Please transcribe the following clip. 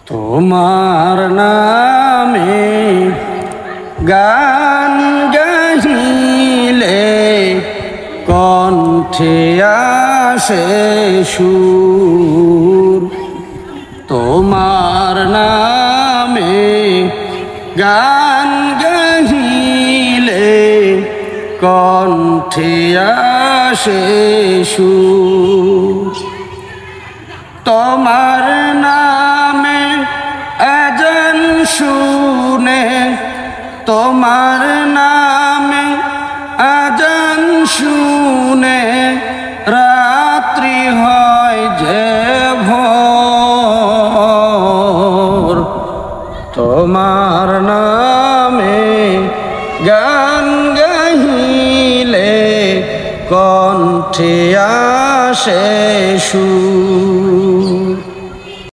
তোমার নামে গান গাহিলে কণ্ঠে আসে সুর। তোমার নামে গান গাহিলে কণ্ঠে আসে সুর। তোমার নামে আজান শুনে, তোমার নামে আজান শুনে রাত্রি হয় যে ভোর। তোমার নামে গান গাহিলে কণ্ঠে আসে সুর।